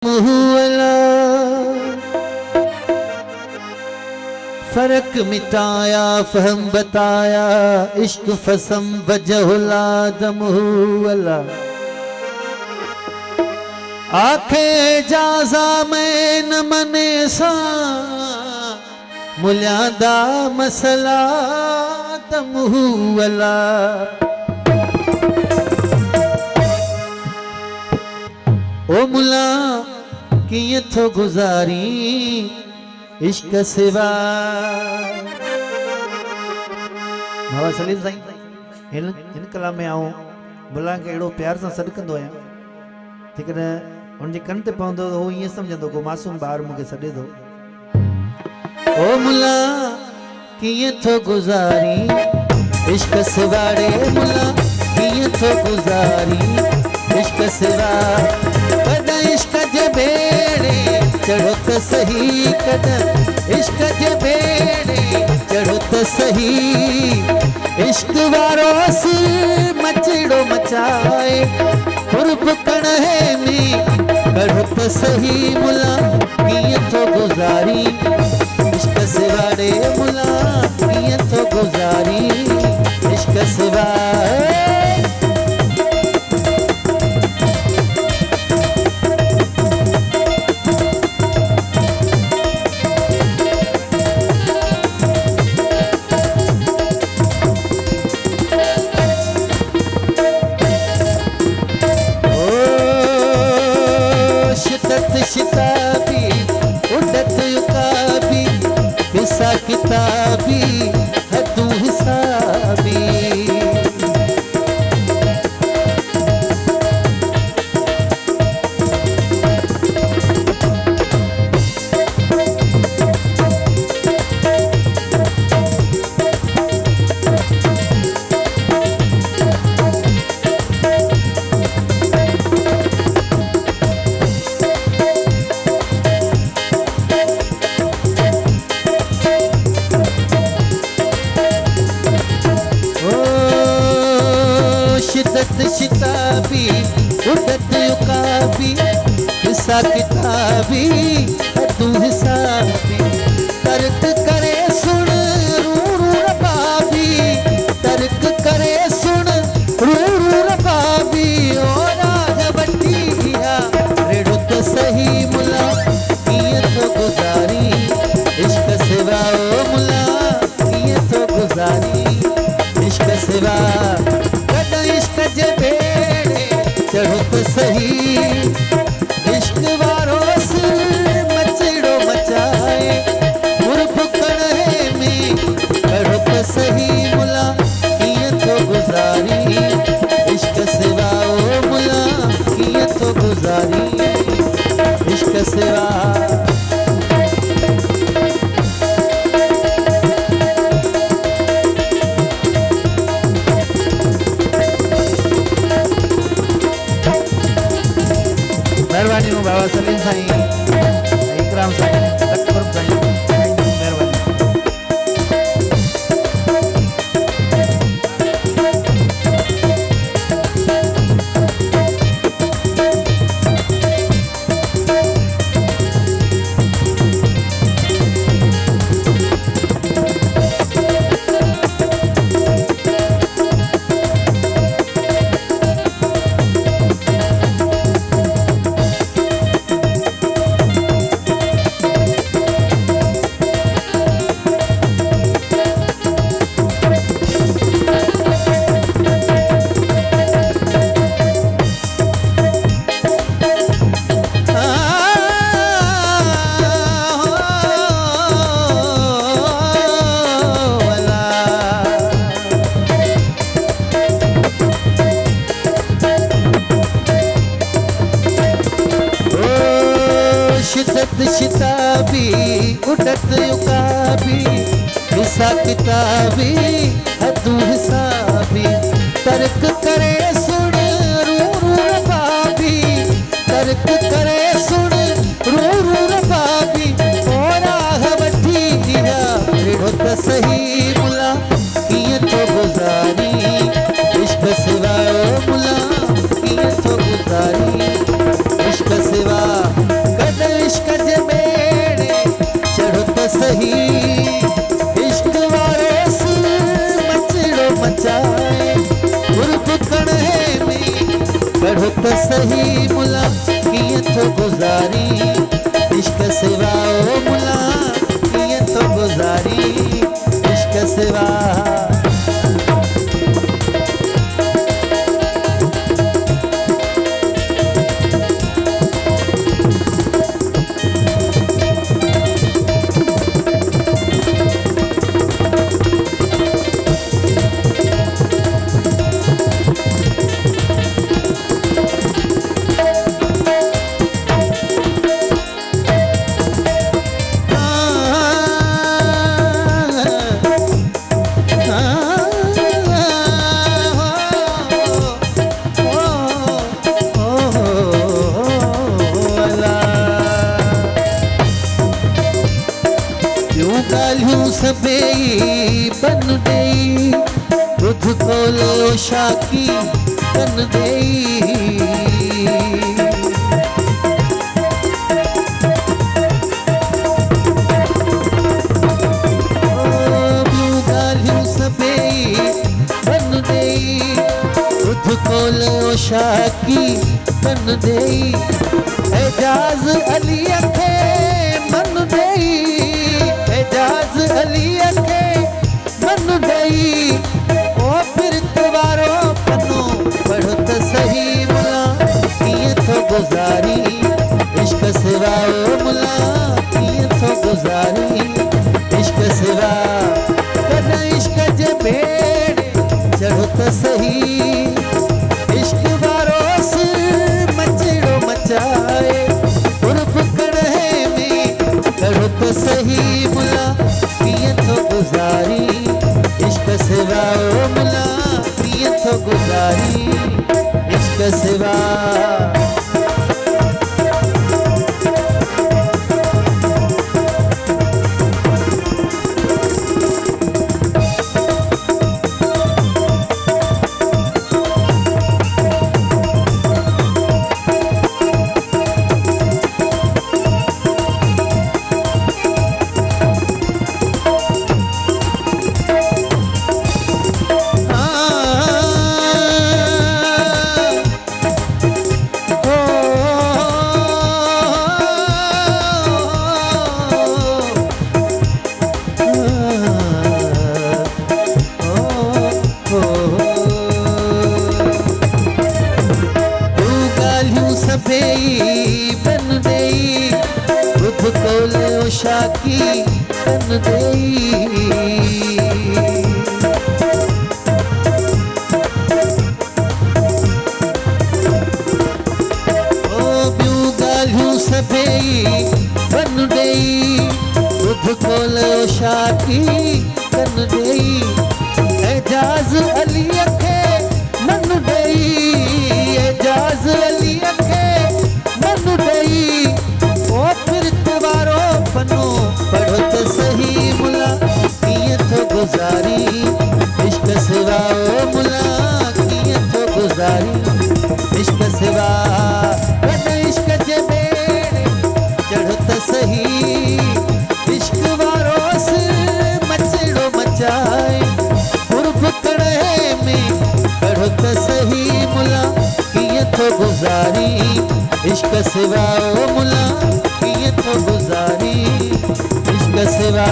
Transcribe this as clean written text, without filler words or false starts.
हुआ फर्क मिटाया फहम बताया इश्क फसम वजहुला दम हुआ आखे जाजा में न मने सा मुलियादा मसला दम हुआ ओ मुला किए थो गुजारी इश्क सिवा बाबा सलीम साईं इन कलाम में आऊं मुला के एड़ो प्यार से सॾु कंदो आहियां जेकॾहिं हुनजे कन ते पवंदो हो ईअं सम्झंदो को मासूम ॿार मूंखे सॾे थो। ओ मुला कीअं थो गुज़ारी इश्क सिवा रे मुला कीअं थो गुज़ारी इश्क सिवा कॾहिं इश्क जे भेड़े चढ़ो त सही कॾहिं इश्क जे भेड़े चढ़ो त सही इश्क वारो मचड़ो मचाए कुर्ब कणे में कढ़ो त सही मुला कीअं थो गुज़ारी इश्क सिवा रे मुला कीअं थो गुज़ारी इश्क सिवा शिताबी उड़त युकाबी हिसा किताबी हदू हिसाबी शिताबी उड़त युकाबी हिसा किताबी हदू हिसाबी तर्क करे सुन रू रू रबाबी तर्क करे सुन रू रू रबाबी ओ राग बट्टी दिया रेड़ो त सही मुला कीअं थो गुज़ारी इश्क सिवा ओ मुला कीअं थो गुज़ारी इश्क सिवा इश्क जे भेड़े चढ़ो त सही इश्क वारो मचड़ो मचाए कुर्ब कणे में कढ़ो त सही मुला कीअं थो गुज़ारी इश्क सिवा ओ मुला कीअं थो गुज़ारी इश्क सिवा मेहरबानी बाबा सलीम साईं इकराम साईं लखपुर साईं मेहरबानी शिताबी उड़त युकाबी हिसा किताबी हदू हिसाबी तर्क करे सुन रू रू रबाबी तर्क करे सुन रू रू रबाबी ओ राह वठी दिया रेड़ो त सही मुला कीअं थो गुज़ारी इश्क सिवा ओ मुला कीअं थो गुज़ारी इश्क सिवा त सही मुला कीअं थो गुज़ारी इश्क सिवा ओ मुला कीअं थो गुज़ारी इश्क सिवा सबई बन गई तुझ को लो शाकी बन गई गालियों सबई बन गई तुझ को लो शाकी बन गई एजाज अली खे मन गई एजाज अली खे मन गई ओ फिर तुम्हारो पन्नो पढ़ो त सही मुला कीअं थो गुज़ारी इश्क सिवा ओ मुला कीअं थो गुज़ारी इश्क सिवा कॾहिं इश्क जे भेड़ चढ़ो त सही इश्क वारो सिर मचड़ो मचाए उर्फ कड़े में कढ़ो त सही मुला कीअं थो गुज़ारी इश्क सिवा ओ मुला कीअं थो गुज़ारी इश्क सिवा बन गई खुद को लो शाकी बन गई ओ बियूं गालियूं सभई बन गई खुद को लो शाकी बन गई एजाज अली खे मन गई एजाज अली मन गई ओ फिर तुम्हारो पन्नो पढ़ो त सही मुला कीअं थो गुज़ारी इश्क सिवा ओ मुला कीअं थो गुज़ारी इश्क सिवा कॾहिं इश्क जे भेड़ चढ़ो त सही इश्क वारो सिर मचड़ो मचाए उर्फ कड़े में कढ़ो त सही मुला कीअं थो गुज़ारी इश्क सिवा ओ मुला कीअं थो गुज़ारी इश्क सिवा